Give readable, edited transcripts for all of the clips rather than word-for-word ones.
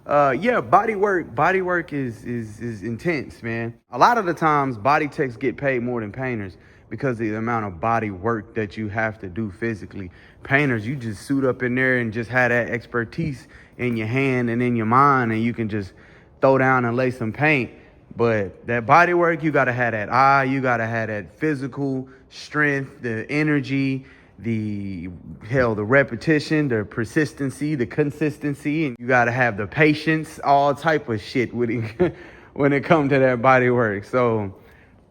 Yeah, body work is intense, man. A lot of the times body techs get paid more than painters because of the amount of body work that you have to do physically. Painters, you just suit up in there and just have that expertise in your hand and in your mind, and you can just throw down and lay some paint. But that body work, you gotta have that eye, you gotta have that physical strength, the energy, the repetition, the persistency, the consistency, and you gotta have the patience, all type of shit with it when it comes to that body work. So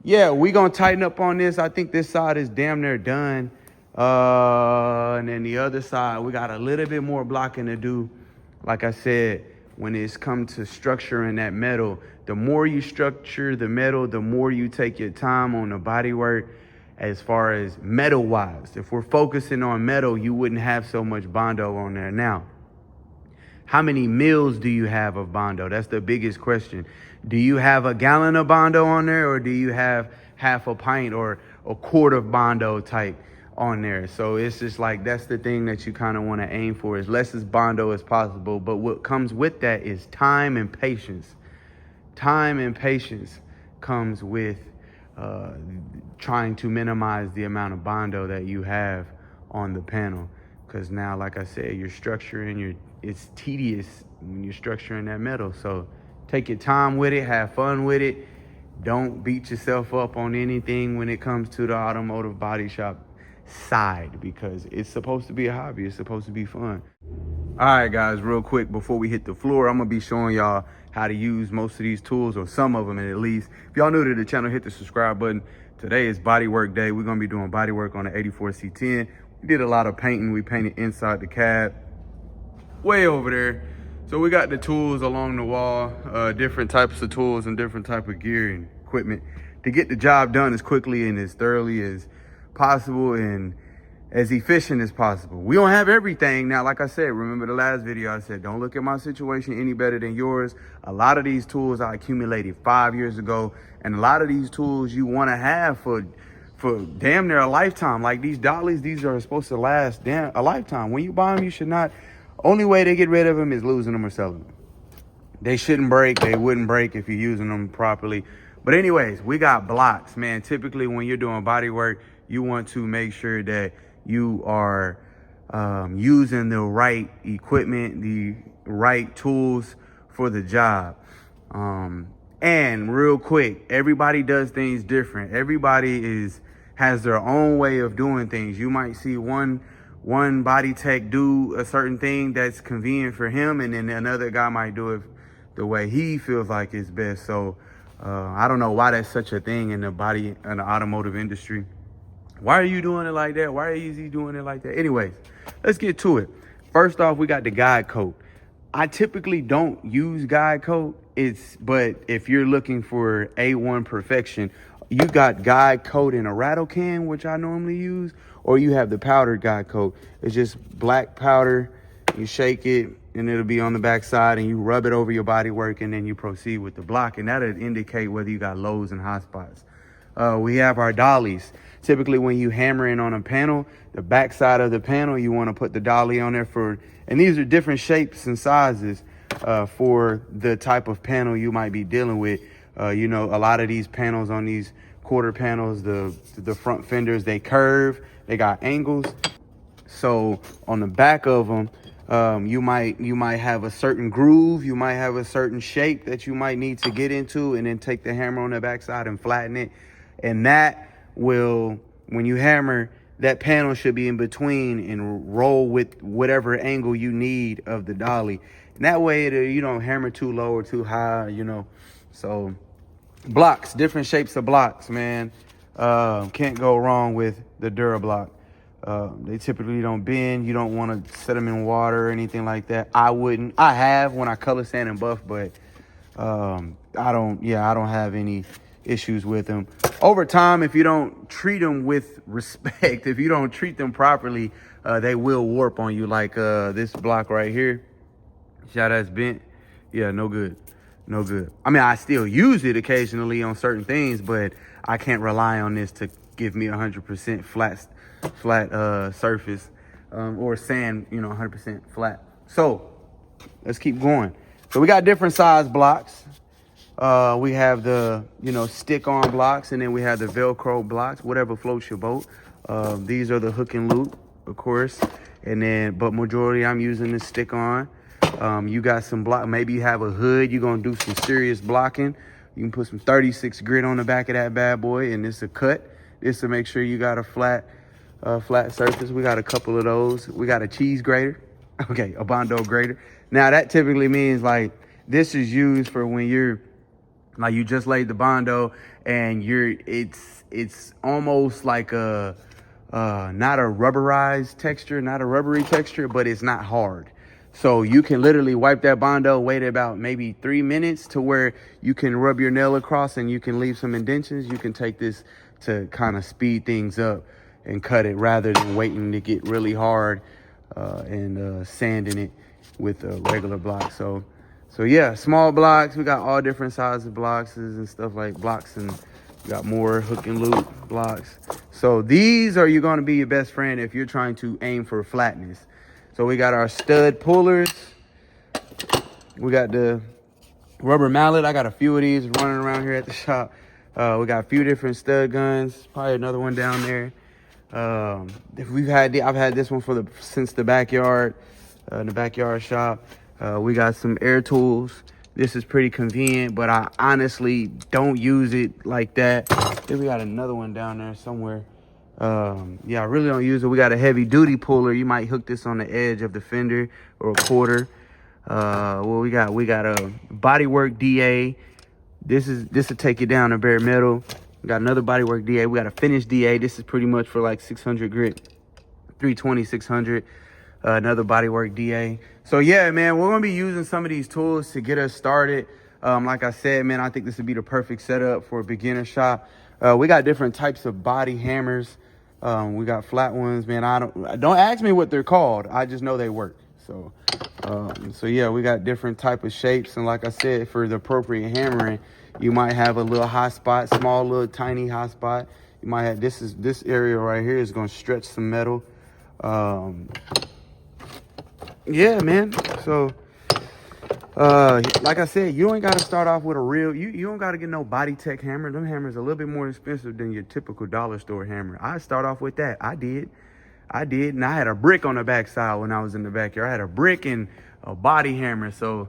yeah, we gonna tighten up on this. I think this side is damn near done. And then the other side, we got a little bit more blocking to do. Like I said, when it's come to structuring that metal, the more you structure the metal, the more you take your time on the body work as far as metal wise. If we're focusing on metal, you wouldn't have so much Bondo on there. Now, how many mils do you have of Bondo? That's the biggest question. Do you have a gallon of Bondo on there, or do you have half a pint or a quart of Bondo type on there? So it's just like, that's the thing that you kind of want to aim for, as less as Bondo as possible. But what comes with that is time and patience. Time and patience comes with trying to minimize the amount of Bondo that you have on the panel. Because now, like I said, you're structuring, it's tedious when you're structuring that metal. So take your time with it, have fun with it. Don't beat yourself up on anything when it comes to the automotive body shop side, because it's supposed to be a hobby. It's supposed to be fun. All right, guys, real quick, before we hit the floor, I'm gonna be showing y'all how to use most of these tools, or some of them at least. If y'all new to the channel, hit the subscribe button. Today is bodywork day. We're gonna be doing bodywork on the 84 C10. We did a lot of painting. We painted inside the cab, way over there. So we got the tools along the wall, different types of tools and different type of gear and equipment to get the job done as quickly and as thoroughly as possible and as efficient as possible. We don't have everything. Now, like I said, remember the last video, I said, don't look at my situation any better than yours. A lot of these tools I accumulated 5 years ago, and a lot of these tools you want to have for damn near a lifetime. Like these dollies, these are supposed to last a lifetime. When you buy them, you should not, only way to get rid of them is losing them or selling them. They shouldn't break. They wouldn't break if you're using them properly. But anyways, we got blocks, man. Typically when you're doing body work, you want to make sure that you are using the right equipment, the right tools for the job. And real quick, everybody does things different. Everybody has their own way of doing things. You might see one body tech do a certain thing that's convenient for him, and then another guy might do it the way he feels like is best. So I don't know why that's such a thing in the automotive industry. Why are you doing it like that? Why are you doing it like that? Anyways, let's get to it. First off, we got the guide coat. I typically don't use guide coat. But if you're looking for A1 perfection, you got guide coat in a rattle can, which I normally use, or you have the powdered guide coat. It's just black powder. You shake it and it'll be on the back side, and you rub it over your body work, and then you proceed with the block, and that'll indicate whether you got lows and hot spots. We have our dollies. Typically when you hammer in on a panel, the back side of the panel, you want to put the dolly on there and these are different shapes and sizes for the type of panel you might be dealing with. You know, a lot of these panels on these quarter panels, the front fenders, they curve, they got angles. So on the back of them, you might have a certain groove, you might have a certain shape that you might need to get into, and then take the hammer on the backside and flatten it. And that will, when you hammer, that panel should be in between and roll with whatever angle you need of the dolly. And that way, you don't hammer too low or too high, you know. So blocks, different shapes of blocks, man. Can't go wrong with the Durablock. They typically don't bend. You don't want to set them in water or anything like that. I wouldn't. I have when I color sand and buff, but I don't have any issues with them. Over time, if you don't treat them with respect, if you don't treat them properly, they will warp on you. Like this block right here. See how that's bent? Yeah, no good. No good. I mean, I still use it occasionally on certain things, but I can't rely on this to give me 100% flat surface or sand, you know, 100% flat. So let's keep going. So we got different size blocks. We have the, stick-on blocks, and then we have the Velcro blocks, whatever floats your boat. These are the hook and loop, of course. And then, but majority I'm using the stick-on. You got some block, maybe you have a hood, you're gonna do some serious blocking. You can put some 36 grit on the back of that bad boy, and it's a cut. This to make sure you got a flat surface. We got a couple of those. We got a cheese grater, okay, a Bondo grater. Now that typically means like, this is used for when you're, like you just laid the Bondo and it's almost like a, not a rubberized texture, not a rubbery texture, but it's not hard. So you can literally wipe that Bondo, wait about maybe 3 minutes to where you can rub your nail across and you can leave some indentions. You can take this to kind of speed things up and cut it rather than waiting to get really hard and sanding it with a regular block. So yeah, small blocks. We got all different sizes of blocks and stuff like blocks, and we got more hook and loop blocks. So these are going to be your best friend if you're trying to aim for flatness. So we got our stud pullers. We got the rubber mallet. I got a few of these running around here at the shop. We got a few different stud guns. Probably another one down there. I've had this one since the backyard, in the backyard shop. We got some air tools. This is pretty convenient, but I honestly don't use it like that. Then we got another one down there somewhere. Yeah, I really don't use it. We got a heavy duty puller. You might hook this on the edge of the fender or a quarter. What we got? We got a Bodywork DA. This will take you down to bare metal. We got another Bodywork DA. We got a finished DA. This is pretty much for like 600 grit, 320, 600. Another Bodywork DA. So yeah, man, we're gonna be using some of these tools to get us started. Like I said, man, I think this would be the perfect setup for a beginner shop. We got different types of body hammers. We got flat ones, man. Don't ask me what they're called. I just know they work. So yeah, we got different type of shapes, and like I said, for the appropriate hammering, you might have a little hot spot, small little tiny hot spot. You might have this area right here is gonna stretch some metal. Yeah, man. So like I said, you ain't got to start off with a real, you don't got to get no Body Tech hammer. Them hammers are a little bit more expensive than your typical dollar store hammer. I start off with that. I did. And I had a brick on the backside when I was in the backyard. I had a brick and a body hammer. So,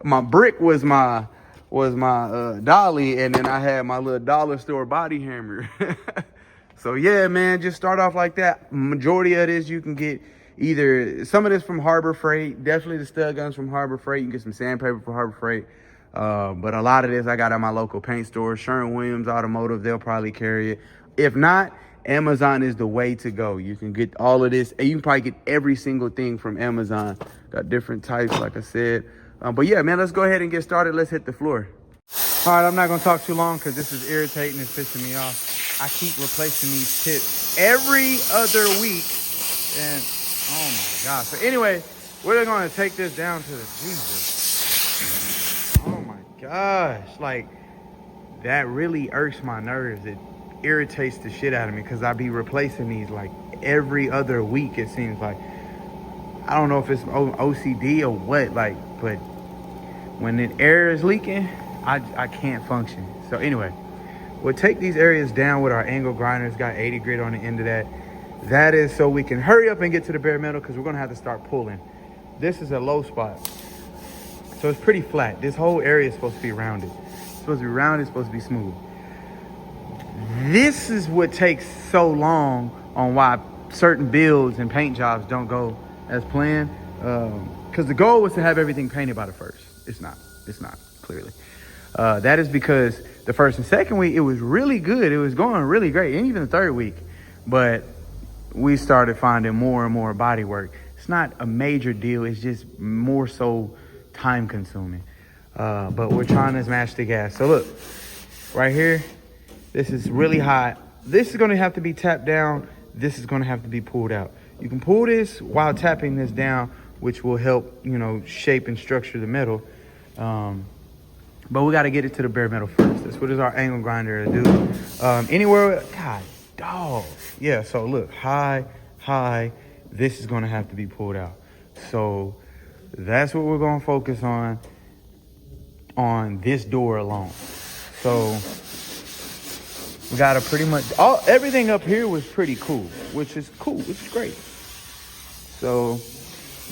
my brick was my dolly, and then I had my little dollar store body hammer. So yeah, man, just start off like that. Majority of this you can get either some of this from Harbor Freight, definitely the stud guns from Harbor Freight. You can get some sandpaper from Harbor Freight. But a lot of this I got at my local paint store, Sherwin-Williams Automotive. They'll probably carry it. If not, Amazon is the way to go. You can get all of this, and you can probably get every single thing from Amazon. Got different types, like I said. But yeah, man, let's go ahead and get started. Let's hit the floor. All right, I'm not gonna talk too long because this is irritating. It's pissing me off. I keep replacing these tips every other week, and oh my gosh. So anyway, we're gonna take this down to the Jesus. Oh my gosh, like that really irks my nerves. It irritates the shit out of me because I be replacing these like every other week. It seems like, I don't know if it's OCD or what, like, but when the air is leaking, I can't function. So anyway, we'll take these areas down with our angle grinders. Got 80 grit on the end of that. That is so we can hurry up and get to the bare metal because we're gonna have to start pulling. This is a low spot, so it's pretty flat. This whole area is supposed to be rounded. It's supposed to be rounded, it's supposed to be smooth. This is what takes so long on why certain builds and paint jobs don't go as planned. Because the goal was to have everything painted by the first. It's not, clearly. That is because the first and second week, it was really good. It was going really great. And even the third week. But we started finding more and more body work. It's not a major deal. It's just more so time consuming. But we're trying to smash the gas. So look, right here, this is really hot. This is going to have to be tapped down. This is going to have to be pulled out. You can pull this while tapping this down, which will help, shape and structure the metal. But we got to get it to the bare metal first. That's what is our angle grinder to do. Anywhere, God, dog. Yeah, so look, high. This is going to have to be pulled out. So That's what we're gonna focus on this door alone. So we got to pretty much, everything up here was pretty cool, which is great. So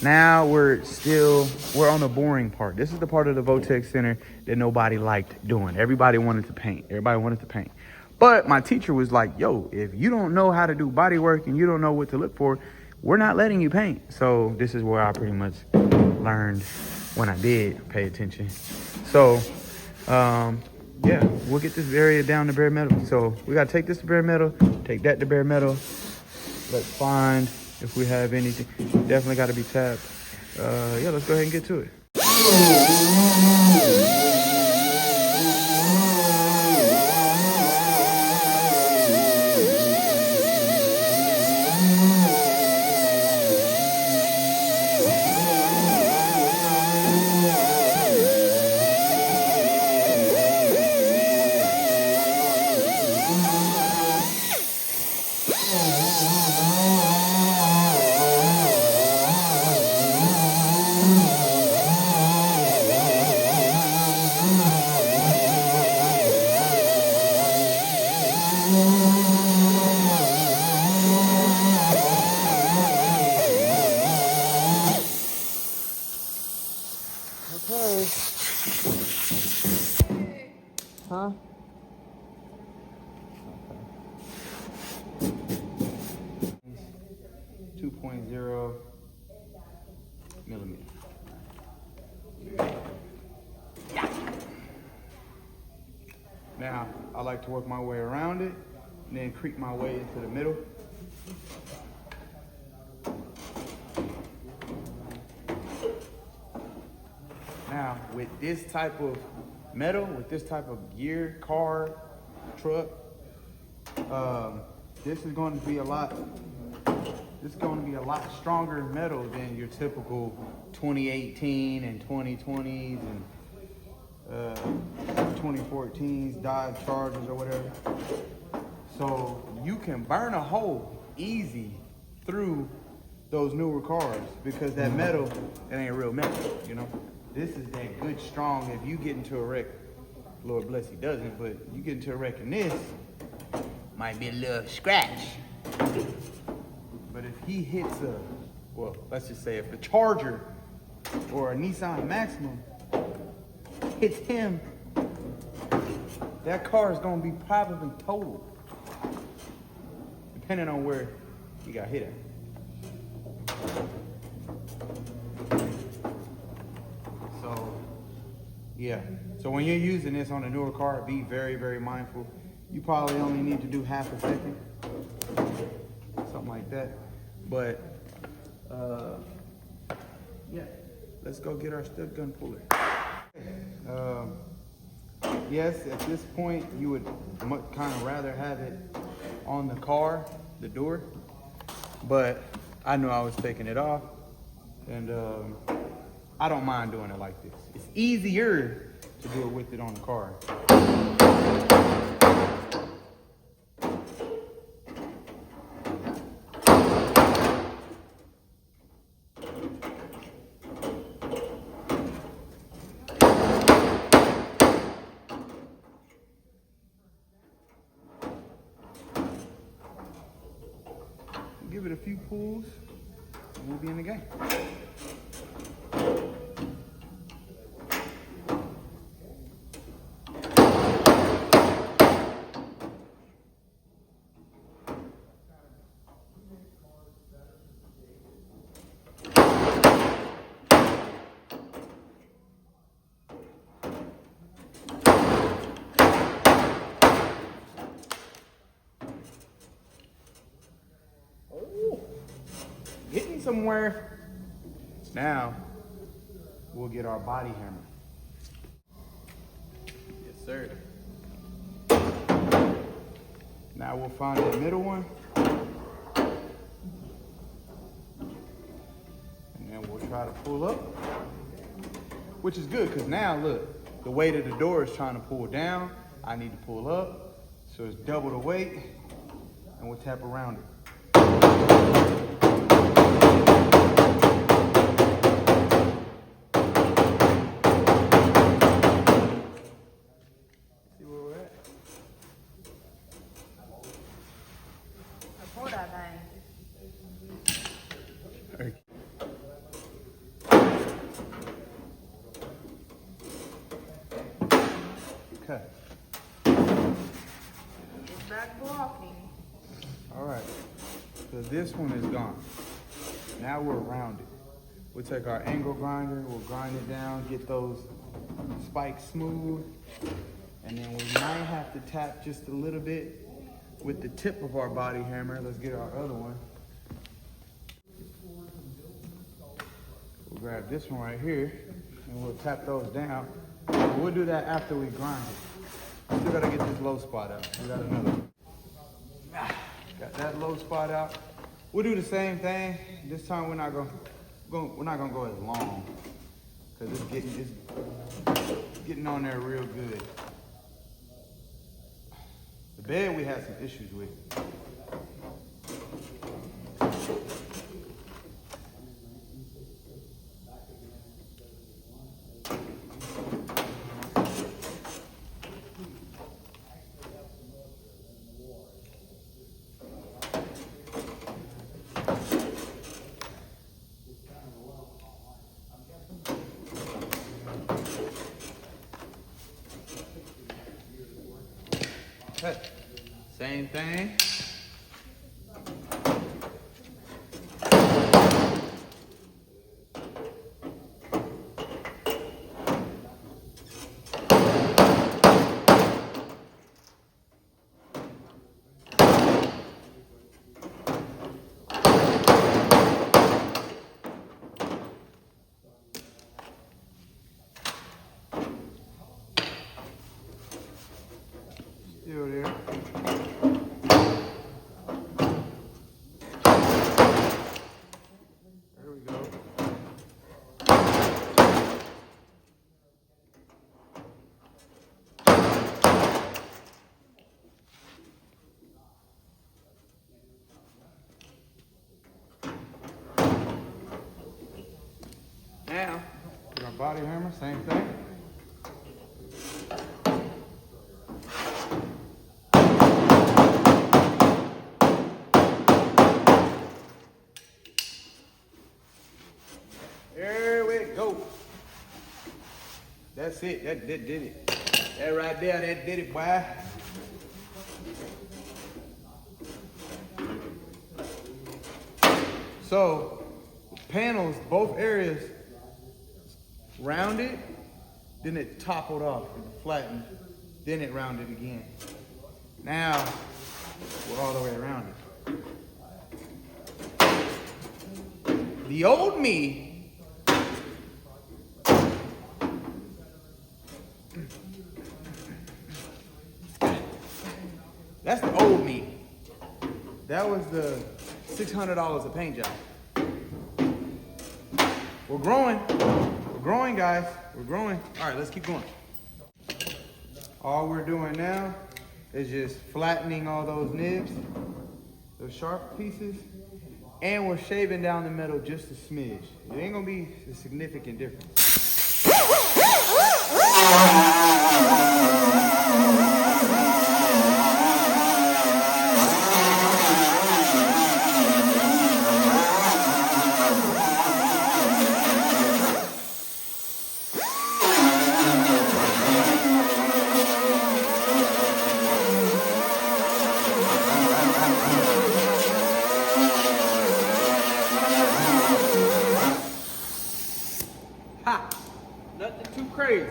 now we're on the boring part. This is the part of the Votex Center that nobody liked doing. Everybody wanted to paint. But my teacher was like, yo, if you don't know how to do body work and you don't know what to look for, we're not letting you paint. So this is where I pretty much learned when I did pay attention. So, yeah, we'll get this area down to bare metal. So we got to take this to bare metal, take that to bare metal. Let's find if we have anything. Definitely got to be tapped. Yeah, let's go ahead and get to it. Okay. Huh? Okay. 2.0 millimeter. Now, I like to work my way around it and then creep my way into the middle. Now, with this type of metal, with this type of gear, car, truck, this is going to be a lot stronger metal than your typical 2018 and 2020s and 2014s Dodge Chargers or whatever. So you can burn a hole easy through those newer cars because that metal, it ain't real metal, you know? This is that good, strong, if you get into a wreck, Lord bless he doesn't, but you get into a wreck in this, might be a little scratch. But if he hits well, let's just say if the Charger or a Nissan Maximum hits him, that car is gonna be probably totaled, depending on where he got hit at. Yeah, so when you're using this on a newer car, be very, very mindful. You probably only need to do half a second, something like that. But, yeah, let's go get our stud gun puller. Yes, at this point, you would kind of rather have it on the car, the door, but I knew I was taking it off, and I don't mind doing it like this. It's easier to do it with it on the car. Give it a few pulls, and we'll be in the game. Getting somewhere. Now, we'll get our body hammer. Yes, sir. Now we'll find the middle one. And then we'll try to pull up. Which is good, because now, look, the weight of the door is trying to pull down. I need to pull up. So it's double the weight. And we'll tap around it. this one is gone. Now we're rounded. We'll take our angle grinder, we'll grind it down, get those spikes smooth, and then we might have to tap just a little bit with the tip of our body hammer. Let's get our other one. We'll grab this one right here, and we'll tap those down. We'll do that after we grind it. Still gotta get this low spot out. We got another one. Got that low spot out. We'll do the same thing. This time we're not gonna go as long, because it's getting on there real good. The bed we had some issues with. Okay. Same thing. Still there. There we go. Now, with our body hammer, same thing. There we go. That's it. That did it. That right there, that did it, boy. So, panels, both areas rounded, then it toppled off, flattened, then it rounded again. Now, we're all the way around it. The old me that's the old me. That was the $600 a paint job. We're growing. We're growing, guys. We're growing. All right, let's keep going. All we're doing now is just flattening all those nibs, those sharp pieces, and we're shaving down the metal just a smidge. It ain't gonna be a significant difference. Ha! Nothing too crazy.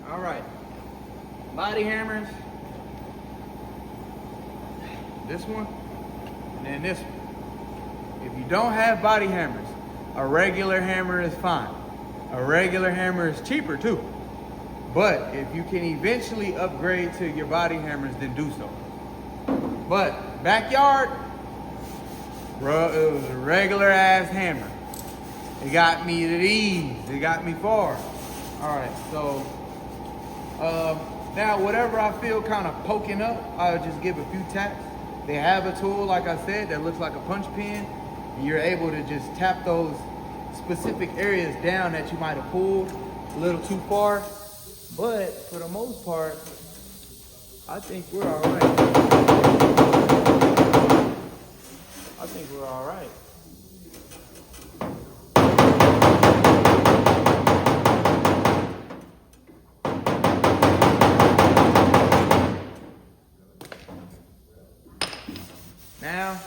All right. Body hammers. This one, and then this one. If you don't have body hammers, a regular hammer is fine. A regular hammer is cheaper too. But if you can eventually upgrade to your body hammers, then do so. But backyard, bro, it was a regular ass hammer. It got me to these. It got me far. All right, so now whatever I feel kind of poking up, I'll just give a few taps. They have a tool, like I said, that looks like a punch pin. And you're able to just tap those specific areas down that you might have pulled a little too far. But for the most part, I think we're all right. I think we're all right. Now,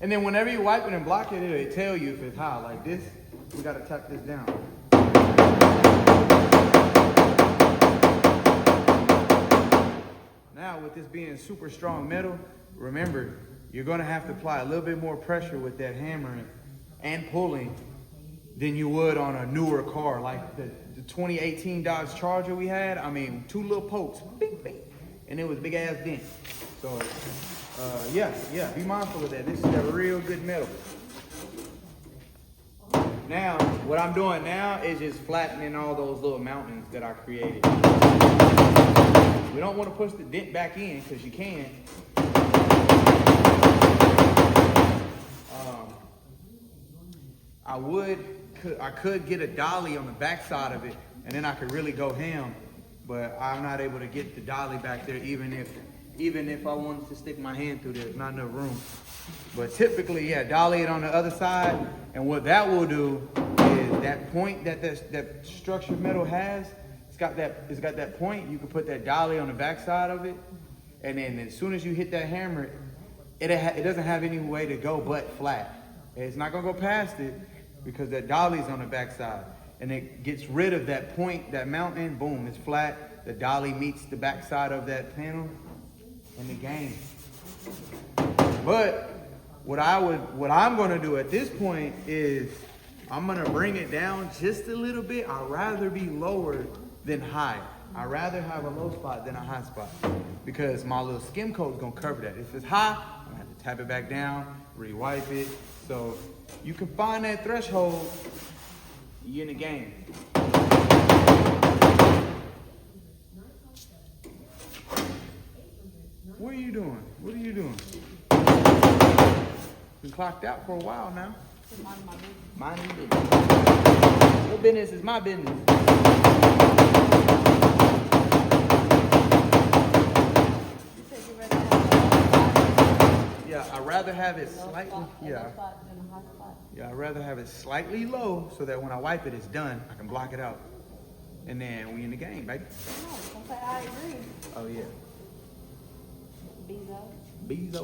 And then whenever you wipe it and block it, it'll tell you if it's hot. Like this, we gotta tap this down. Now with this being super strong metal, remember, you're gonna have to apply a little bit more pressure with that hammering and pulling than you would on a newer car. Like the 2018 Dodge Charger we had, I mean, 2 little pokes, bing, bing, and it was big ass dent. So yeah, be mindful of that. This is a real good metal. Now, what I'm doing now is just flattening all those little mountains that I created. We don't want to push the dent back in because you can. I could get a dolly on the back side of it, and then I could really go ham. But I'm not able to get the dolly back there, even if I wanted to stick my hand through there. There's not enough room. But typically, yeah, dolly it on the other side, and what that will do is that point that structured metal has, it's got that point. You can put that dolly on the back side of it, and then as soon as you hit that hammer, it doesn't have any way to go but flat. It's not gonna go past it because that dolly's on the back side, and it gets rid of that point, that mountain. Boom, it's flat. The dolly meets the back side of that panel, and the game. But what I'm gonna do at this point is I'm gonna bring it down just a little bit. I'd rather be lower than high. I'd rather have a low spot than a high spot because my little skim coat is gonna cover that. If it's high, I'm gonna have to tap it back down, re-wipe it. So you can find that threshold, you're in the game. What are you doing? What are you doing? Been clocked out for a while now. Mind your business. Your business is my business. Yeah, I'd rather have it slightly. Yeah, I'd rather have it slightly low so that when I wipe it, it's done. I can block it out, and then we in the game, baby. No, I agree. Oh yeah. Bezo.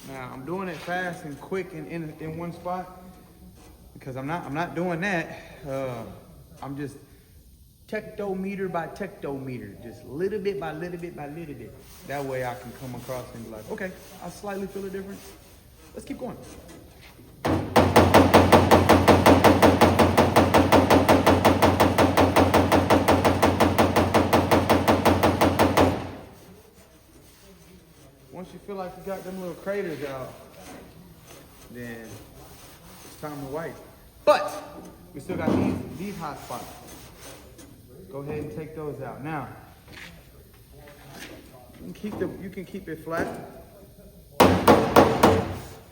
Now I'm doing it fast and quick and in one spot because I'm not doing that. I'm just tectometer by tectometer, just little bit by little bit by little bit. That way I can come across and be like, okay, I slightly feel a difference. Let's keep going. Once you feel like you got them little craters out, then it's time to wipe. But we still got these hot spots. Go ahead and take those out. Now, you can keep it flat,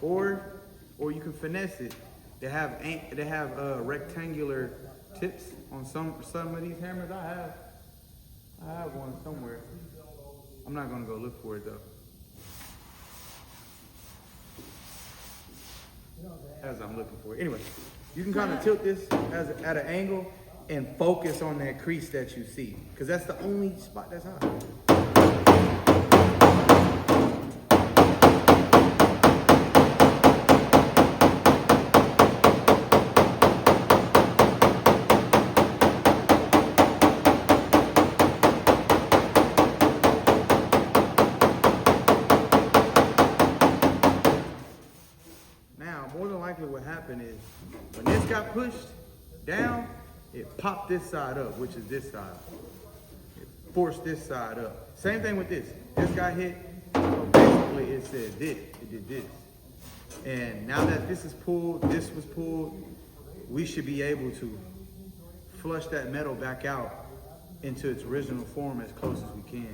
or you can finesse it. They have rectangular tips on some of these hammers. I have one somewhere. I'm not gonna go look for it though. As I'm looking for it. Anyway, you can kind of tilt this at an angle and focus on that crease that you see, because that's the only spot that's hot. More than likely what happened is when this got pushed down, it popped this side up, which is this side. It forced this side up. Same thing with this. This got hit, so basically it said this, it did this. And now that this is pulled, this was pulled, we should be able to flush that metal back out into its original form as close as we can.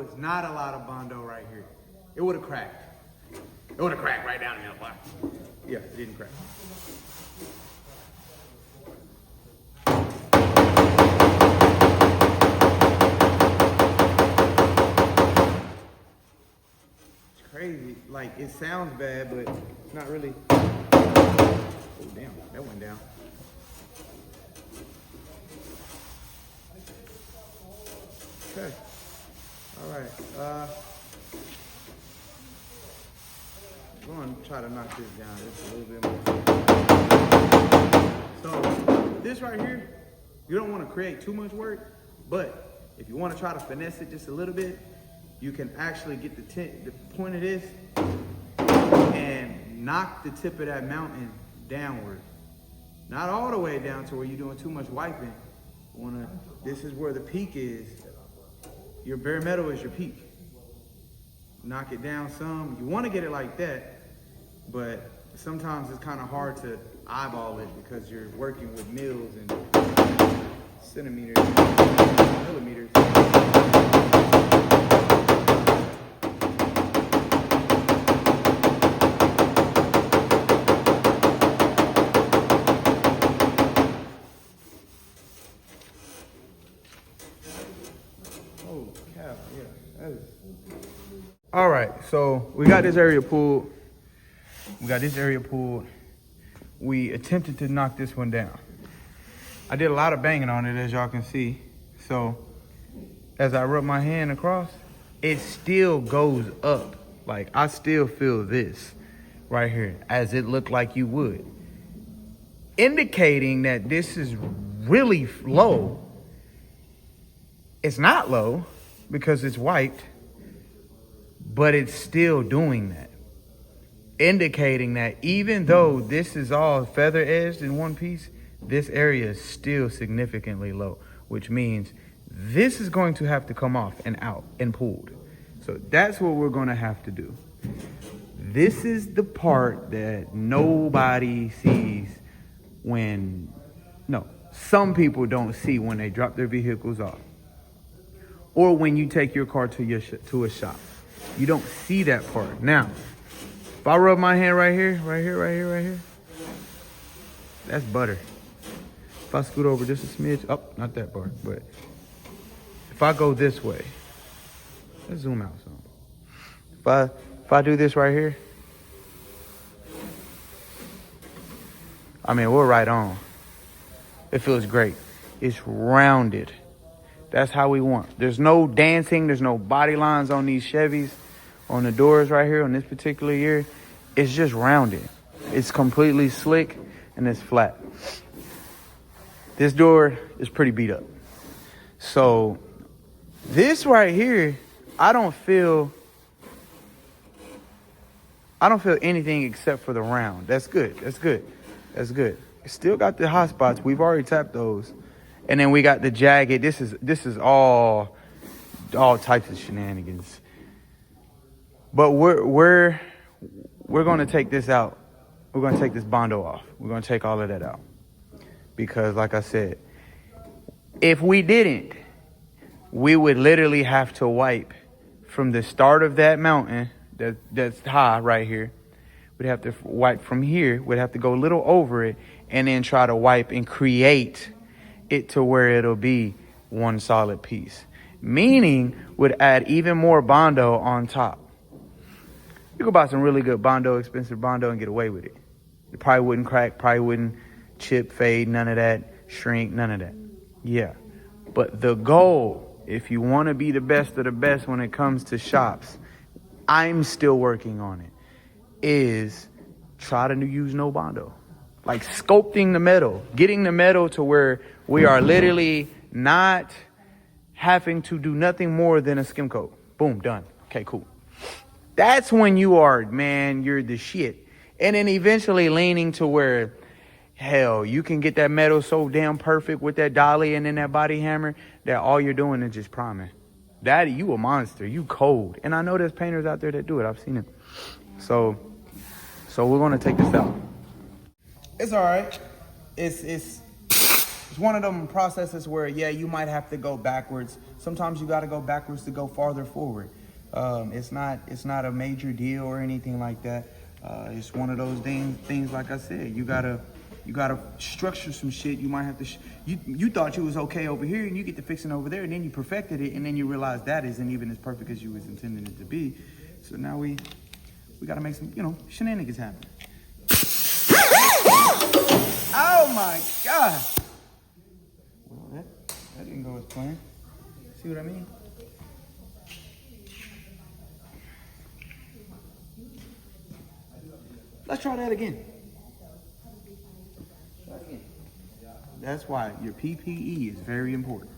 was not a lot of Bondo right here, it would have cracked. It would have cracked right down in the block. Yeah, it didn't crack. It's crazy. Like, it sounds bad, but it's not really. Oh, damn, that went down. Okay. All right. I'm going to try to knock this down just a little bit more. So this right here, you don't want to create too much work, but if you want to try to finesse it just a little bit, you can actually get the point of this and knock the tip of that mountain downward. Not all the way down to where you're doing too much wiping. This is where the peak is. Your bare metal is your peak. Knock it down some. You want to get it like that, but sometimes it's kind of hard to eyeball it because you're working with mils and centimeters, millimeters. All right, so we got this area pulled. We attempted to knock this one down. I did a lot of banging on it, as y'all can see. So as I rub my hand across, it still goes up. Like, I still feel this right here, as it looked like you would. Indicating that this is really low. It's not low because it's wiped, but it's still doing that. Indicating that even though this is all feather edged in one piece, this area is still significantly low, which means this is going to have to come off and out and pulled. So that's what we're going to have to do. This is the part that nobody sees some people don't see when they drop their vehicles off, or when you take your car to a shop. You don't see that part. Now, if I rub my hand right here, that's butter. If I scoot over just a smidge, not that part, but if I go this way, let's zoom out some. If I do this right here, I mean, we're right on. It feels great. It's rounded. That's how we want. There's no dancing. There's no body lines on these Chevys, on the doors right here on this particular year. It's just rounded. It's completely slick and it's flat. This door is pretty beat up. So this right here, I don't feel anything except for the round. That's good. It's still got the hot spots. We've already tapped those. And then we got the jagged. This is all types of shenanigans. But we're going to take this out. We're going to take this Bondo off. We're going to take all of that out. Because like I said, if we didn't, we would literally have to wipe from the start of that mountain that's high right here. We'd have to wipe from here. We'd have to go a little over it and then try to wipe and create it to where it'll be one solid piece. Meaning would add even more Bondo on top. You could buy some really good Bondo, expensive Bondo, and get away with it. It probably wouldn't crack, probably wouldn't chip, fade, none of that, shrink, none of that. Yeah. But the goal, if you want to be the best of the best when it comes to shops, I'm still working on it, is try to use no Bondo. Like sculpting the metal, getting the metal to where we are literally not having to do nothing more than a skim coat. Boom, done. Okay, cool. That's when you are, man, you're the shit. And then eventually leaning to where, hell, you can get that metal so damn perfect with that dolly and then that body hammer that all you're doing is just priming. Daddy, you a monster. You cold. And I know there's painters out there that do it. I've seen it. So we're going to take this out. It's all right. It's it's one of them processes where, yeah, you might have to go backwards. Sometimes you got to go backwards to go farther forward. It's not a major deal or anything like that. It's one of those things. Like I said, you gotta structure some shit. You might have to. You thought you was okay over here, and you get to fixing over there, and then you perfected it, and then you realize that isn't even as perfect as you was intending it to be. So now we gotta make some, shenanigans happen. Oh my God! Well, that didn't go as planned. See what I mean? Let's try that again. That's why your PPE is very important.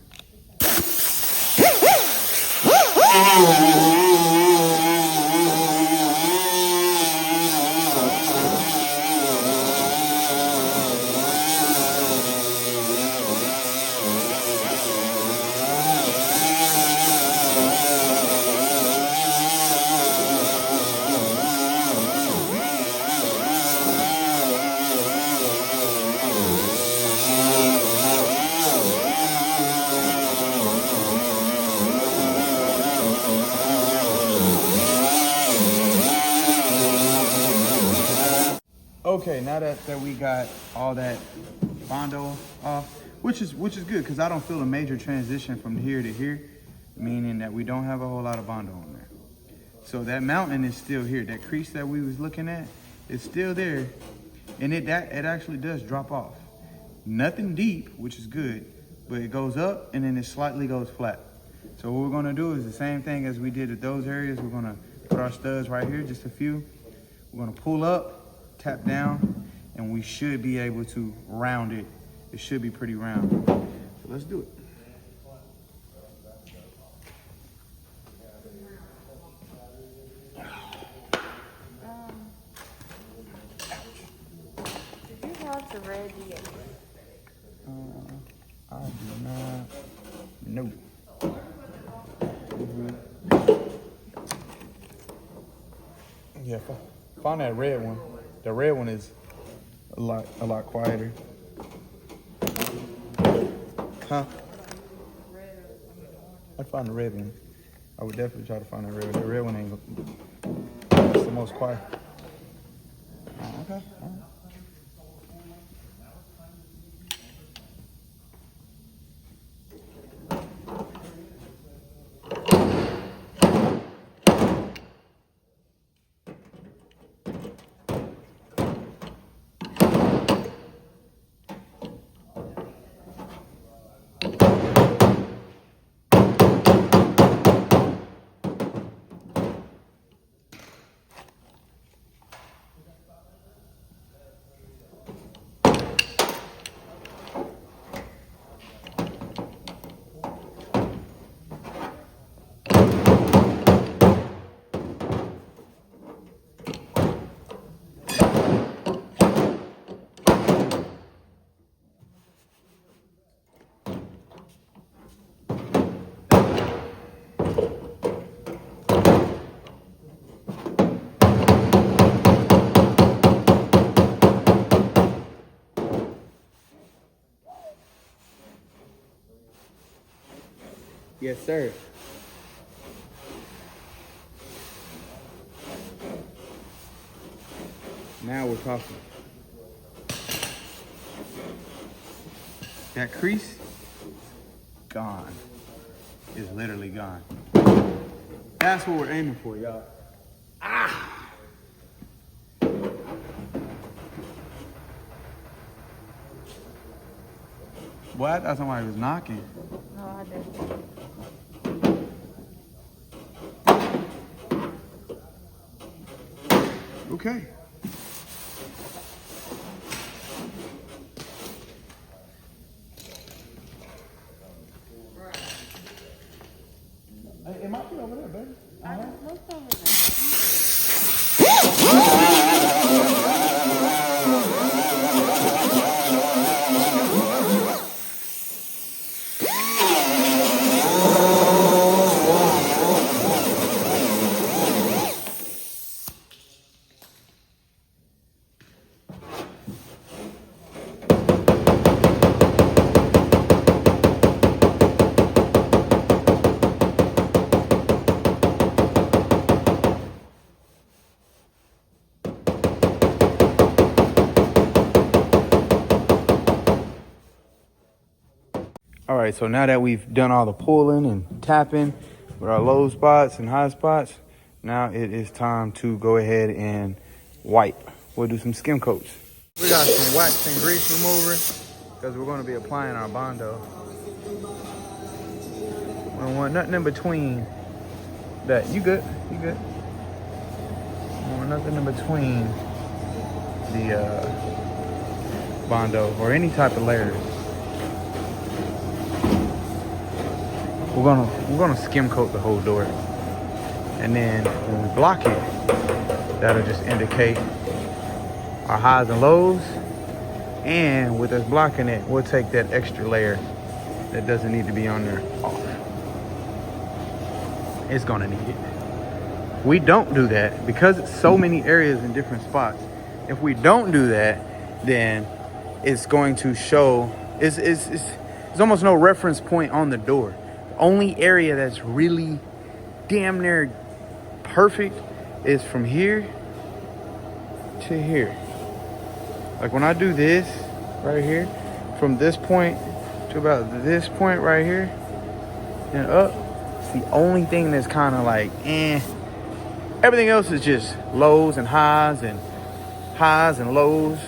Okay, now that we got all that Bondo off, which is good, because I don't feel a major transition from here to here, meaning that we don't have a whole lot of Bondo on there. So that mountain is still here. That crease that we was looking at is still there, and it actually does drop off. Nothing deep, which is good, but it goes up and then it slightly goes flat. So what we're gonna do is the same thing as we did at those areas. We're gonna put our studs right here, just a few. We're gonna pull up, tap down, and we should be able to round it. It should be pretty round. So let's do it. Did you have the red yet? I do not know. Yeah, find that red one. The red one is a lot quieter. Huh? I'd find the red one. I would definitely try to find that red one. The red one ain't, it's the most quiet. Okay, all right. Yes, sir. Now we're talking. That crease, gone. Is literally gone. That's what we're aiming for, y'all. Ah! Boy, I thought somebody was knocking. No, I didn't. Okay. It might be over there, baby. I just looked over there. right, so now that we've done all the pulling and tapping with our low spots and high spots, now it is time to go ahead and wipe. We'll do some skim coats. We got some wax and grease remover because we're going to be applying our Bondo. We don't want nothing in between that. You good? You good? We don't want nothing in between the Bondo or any type of layers. We're gonna skim coat the whole door, and then when we block it, that'll just indicate our highs and lows. And with us blocking it, we'll take that extra layer that doesn't need to be on there off. It's gonna need it. We don't do that because it's so many areas in different spots. If we don't do that, then it's going to show. It's almost no reference point on the door. Only area that's really damn near perfect is from here to here. Like when I do this right here, from this point to about this point right here and up, it's the only thing that's kind of like everything else is just lows and highs and lows.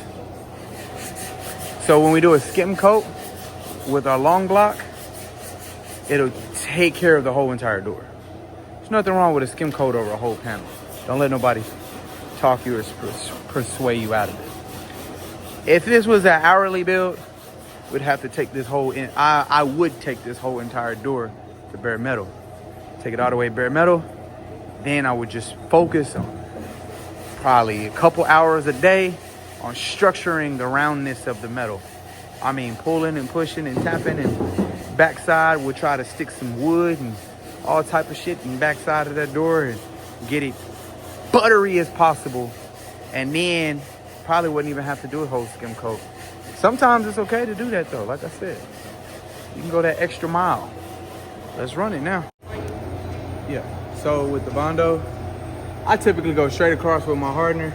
So when we do a skim coat with our long block, it'll take care of the whole entire door. There's nothing wrong with a skim coat over a whole panel. Don't let nobody talk you or persuade you out of it. If this was an hourly build, we'd have to take this whole I would take this whole entire door to bare metal. Take it all the way bare metal. Then I would just focus on probably a couple hours a day on structuring the roundness of the metal. I mean, pulling and pushing and tapping, and backside we'll try to stick some wood and all type of shit in the backside of that door and get it buttery as possible. And then probably wouldn't even have to do a whole skim coat. Sometimes it's okay to do that though. Like I said, you can go that extra mile. Let's run it now. Yeah, so with the Bondo, I typically go straight across with my hardener,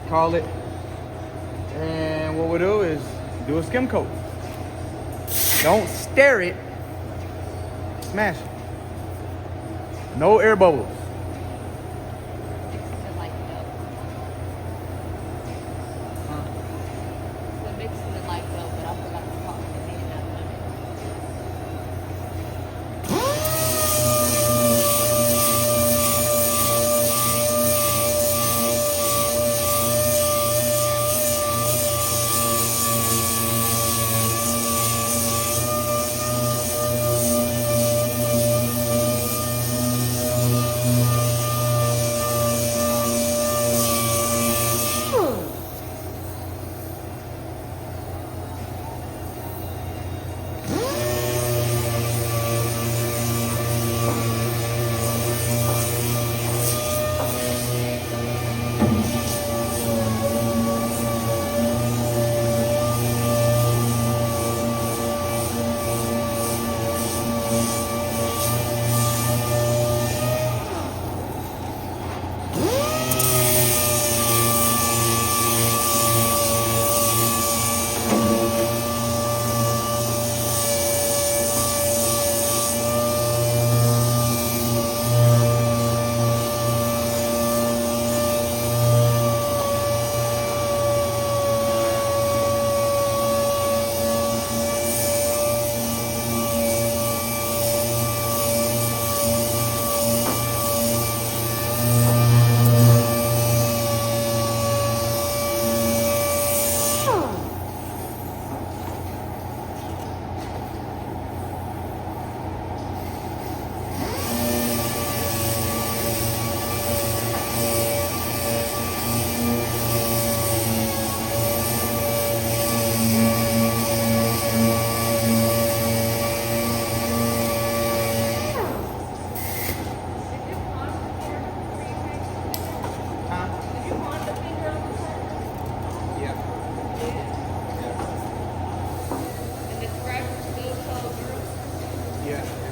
call it. And what we'll do is do a skim coat. Don't stare it, smash it. No air bubbles.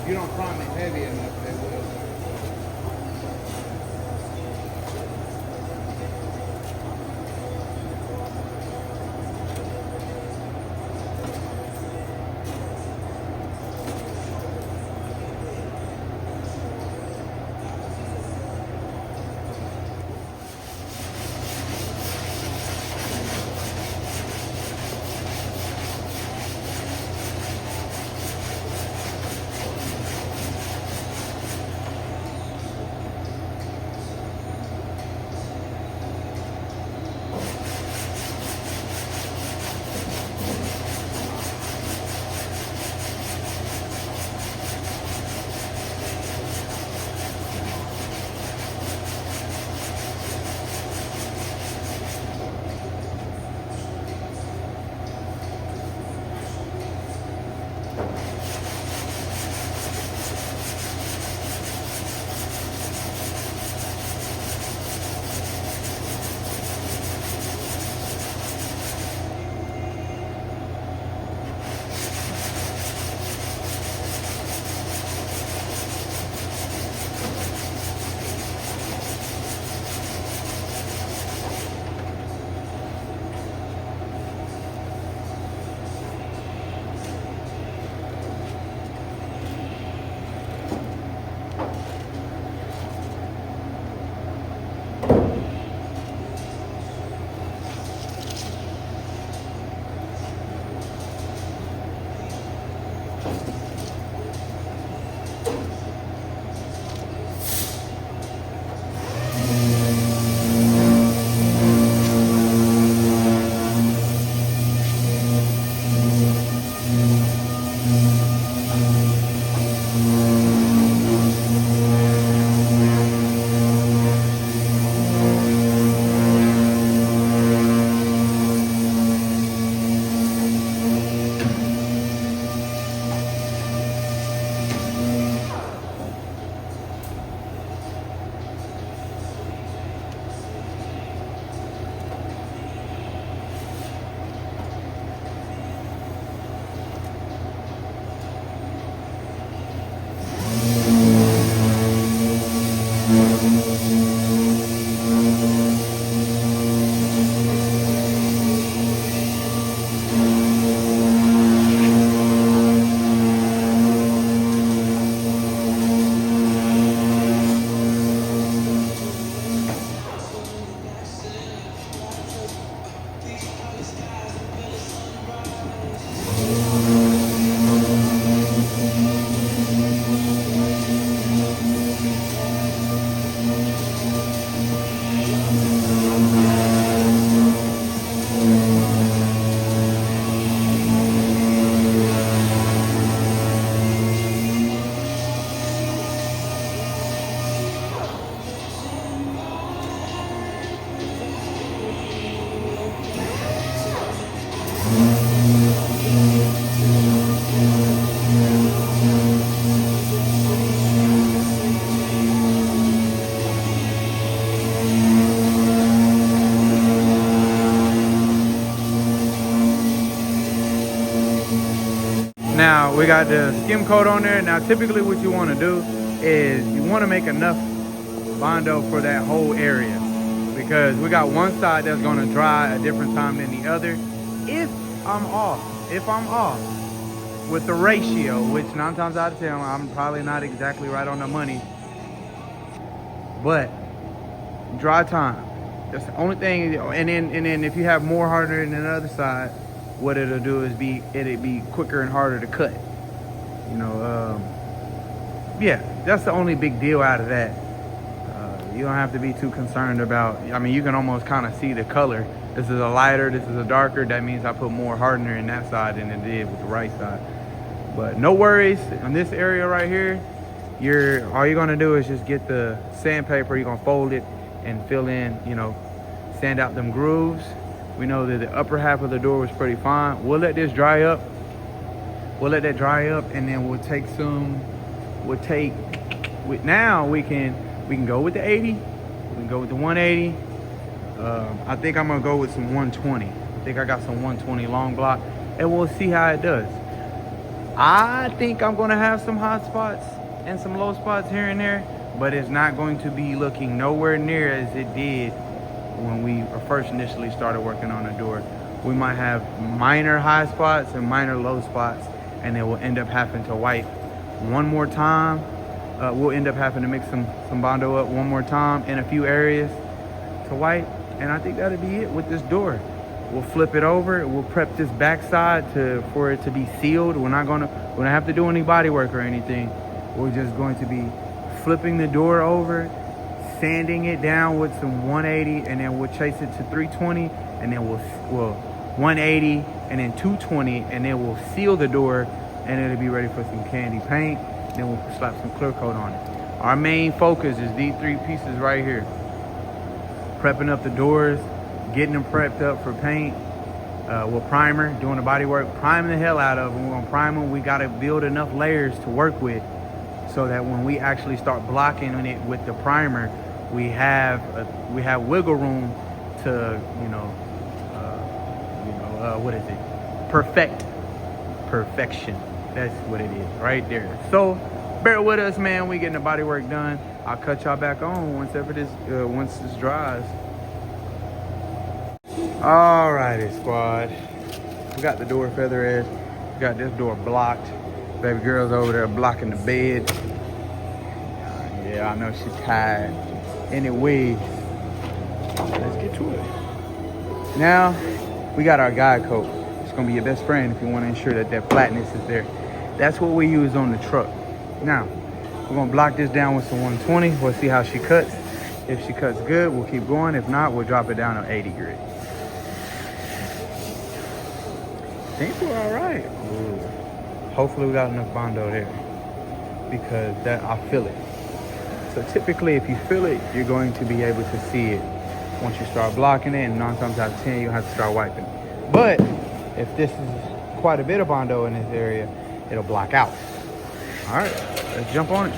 If you don't prime it heavy enough, they will. Now we got the skim coat on there. Now typically what you want to do is you want to make enough Bondo for that whole area, because we got one side that's going to dry a different time than the other. If I'm off with the ratio, which 9 times out of 10 I'm probably not exactly right on the money, but dry time, that's the only thing. And then if you have more harder than the other side, what it'll do is it'll be quicker and harder to cut. Yeah, that's the only big deal out of that. You don't have to be too concerned about, I mean, you can almost kind of see the color. This is a lighter, this is a darker. That means I put more hardener in that side than it did with the right side. But no worries on this area right here. All you're gonna do is just get the sandpaper, you're gonna fold it and fill in, sand out them grooves. We know that the upper half of the door was pretty fine. We'll let this dry up. We'll let that dry up, and then now we can go with the 80. We can go with the 180. I think I'm gonna go with some 120. I think I got some 120 long block, and we'll see how it does. I think I'm gonna have some hot spots and some low spots here and there, but it's not going to be looking nowhere near as it did when we first initially started working on the door. We might have minor high spots and minor low spots, and then we'll end up having to wipe one more time. We'll end up having to mix some Bondo up one more time in a few areas to wipe, and I think that'll be it with this door. We'll flip it over. We'll prep this backside for it to be sealed. We're not gonna have to do any body work or anything. We're just going to be flipping the door over, sanding it down with some 180, and then we'll chase it to 320, and then we'll 180, and then 220, and then we'll seal the door, and it'll be ready for some candy paint. Then we'll slap some clear coat on it. Our main focus is these 3 pieces right here. Prepping up the doors, getting them prepped up for paint. We'll primer, doing the body work, priming the hell out of them. We're gonna prime them. We gotta build enough layers to work with, so that when we actually start blocking it with the primer, we have wiggle room to perfection. That's what it is right there. So bear with us, man. We getting the body work done. I'll cut y'all back on once this dries. Alrighty, squad. We got the door feather edge. We got this door blocked. Baby girl's over there blocking the bed. Yeah, I know she's tired. Anyway, let's get to it. Now, we got our guide coat. It's gonna be your best friend if you wanna ensure that flatness is there. That's what we use on the truck. Now, we're gonna block this down with some 120. We'll see how she cuts. If she cuts good, we'll keep going. If not, we'll drop it down to 80 grit. I think we're all right. Ooh. Hopefully we got enough Bondo there, because I feel it. So typically if you feel it, you're going to be able to see it. Once you start blocking it, and 9 times out of 10, you'll have to start wiping. But if this is quite a bit of Bondo in this area, it'll block out. All right, let's jump on it.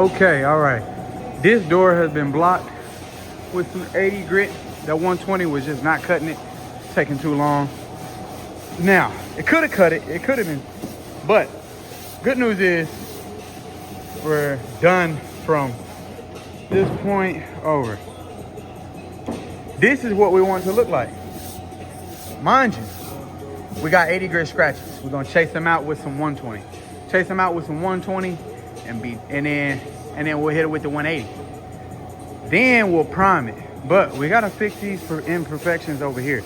Okay, all right. This door has been blocked with some 80 grit. That 120 was just not cutting it, taking too long. Now, it could have cut it. It could have been. But good news is we're done from this point over. This is what we want it to look like. Mind you, we got 80 grit scratches. We're gonna chase them out with some 120. Chase them out with some 120 and then we'll hit it with the 180. Then we'll prime it. But we gotta fix these imperfections over here.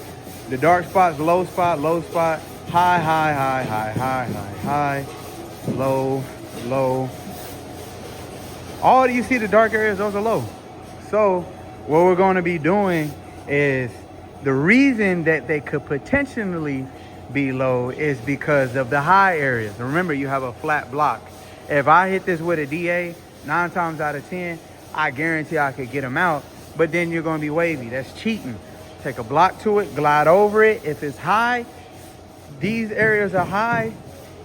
The dark spots, low spot, high, high, high, high, high, high, high, low, low. All you see the dark areas, those are low. So what we're gonna be doing is, the reason that they could potentially be low is because of the high areas. Remember, you have a flat block. If I hit this with a DA, 9 times out of 10, I guarantee I could get them out, but then you're gonna be wavy. That's cheating. Take a block to it, glide over it. If it's high, these areas are high,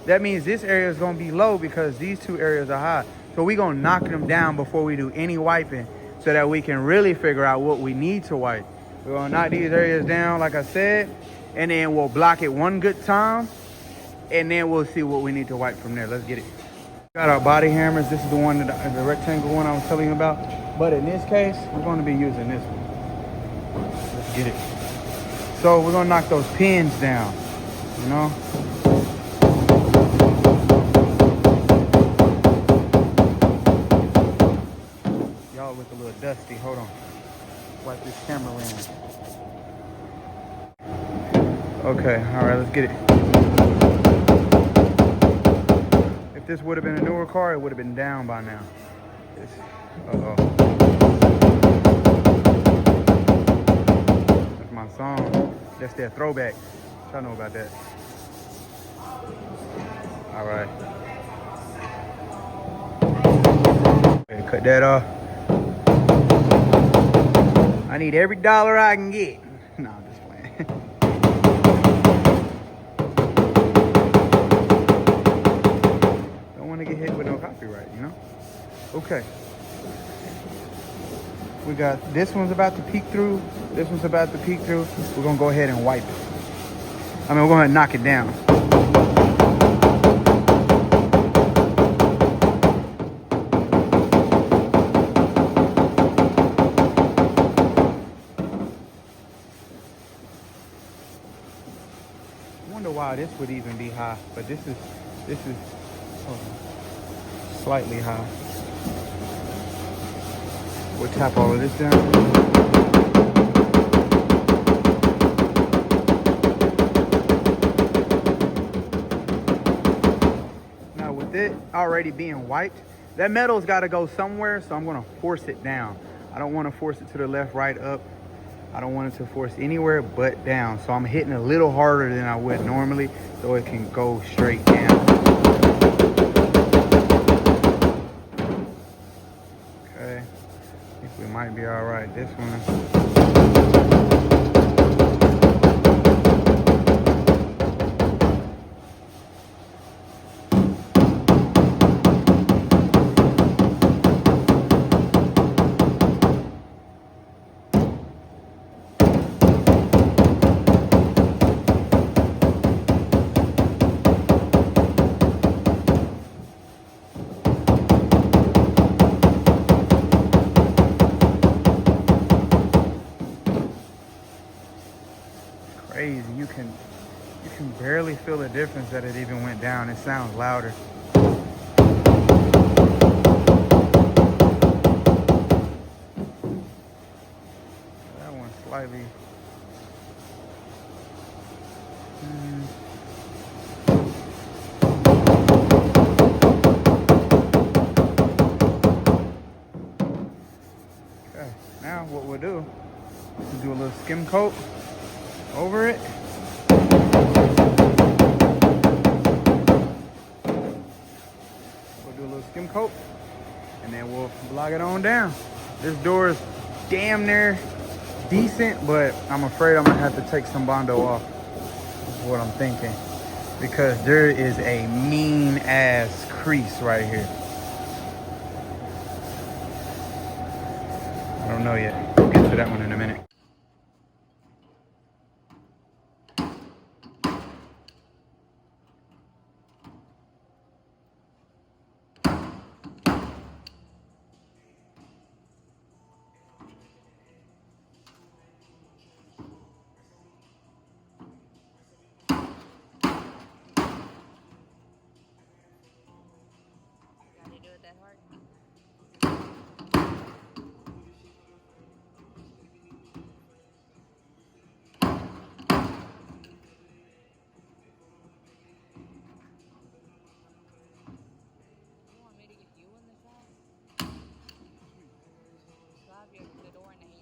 that means this area is gonna be low because these 2 areas are high. So we're gonna knock them down before we do any wiping so that we can really figure out what we need to wipe. We're gonna knock these areas down, like I said, and then we'll block it one good time, and then we'll see what we need to wipe from there. Let's get it. Got our body hammers. This is the one, the rectangle one I was telling you about. But in this case, we're gonna be using this one. Let's get it. So we're gonna knock those pins down, you know? Y'all look a little dusty, hold on. Wipe this camera around. Okay, all right, let's get it. If this would have been a newer car, it would have been down by now. Uh-oh. That's my song. That's their throwback. Y'all know about that. All right. Okay, cut that off. I need every dollar I can get. No, I'm just playing. Don't want to get hit with no copyright, you know? Okay. We got, this one's about to peek through. This one's about to peek through. We're going to go ahead and wipe it. I mean, we're going to knock it down. Why this would even be high, but this is slightly high. We'll tap all of this down. Now with it already being wiped, that metal's got to go somewhere, so I'm going to force it down. I don't want to force it to the left, right, up. I don't want it to force anywhere but down. So I'm hitting a little harder than I would normally so it can go straight down. Okay, I think we might be all right. This one. Crazy. You can barely feel the difference that it even went down. It sounds louder. That one's slightly. Okay. Now what we'll do is do a little skim coat over it. We'll do a little skim coat and then we'll block it on down. This door is damn near decent, but I'm afraid I'm gonna have to take some Bondo off, is what I'm thinking, because there is a mean ass crease right here. don't know yet. We'll get to that one in a minute. Gotta do it that hard. You want me to get you in the shot? So I have the door in the hand.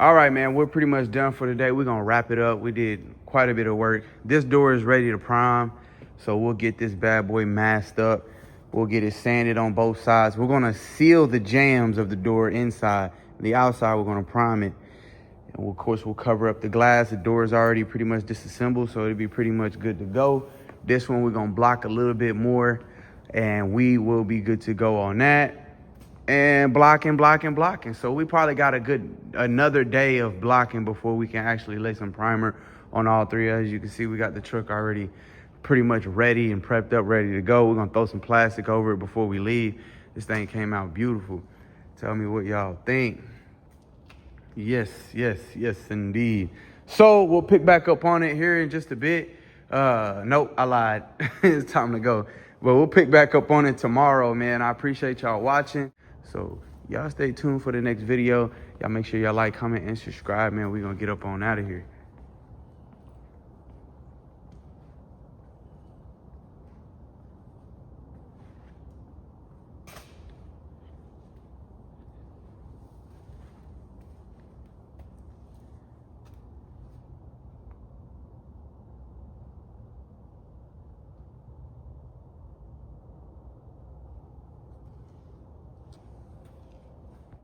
All right, man, we're pretty much done for today. We're gonna wrap it up. We did quite a bit of work. This door is ready to prime, so we'll get this bad boy masked up. We'll get it sanded on both sides. We're gonna seal the jambs of the door inside. The outside, we're gonna prime it. And of course, we'll cover up the glass. The door is already pretty much disassembled, so it'll be pretty much good to go. This one, we're gonna block a little bit more, and we will be good to go on that. And blocking. So we probably got another day of blocking before we can actually lay some primer on all three. As you can see, we got the truck already pretty much ready and prepped up, ready to go. We're gonna throw some plastic over it before we leave. This thing came out beautiful. Tell me what y'all think. Yes, indeed. So we'll pick back up on it here in just a bit. Nope, I lied. It's time to go. But we'll pick back up on it tomorrow, man. I appreciate y'all watching. So y'all stay tuned for the next video. Y'all make sure y'all like, comment, and subscribe, man. We're gonna get up on out of here.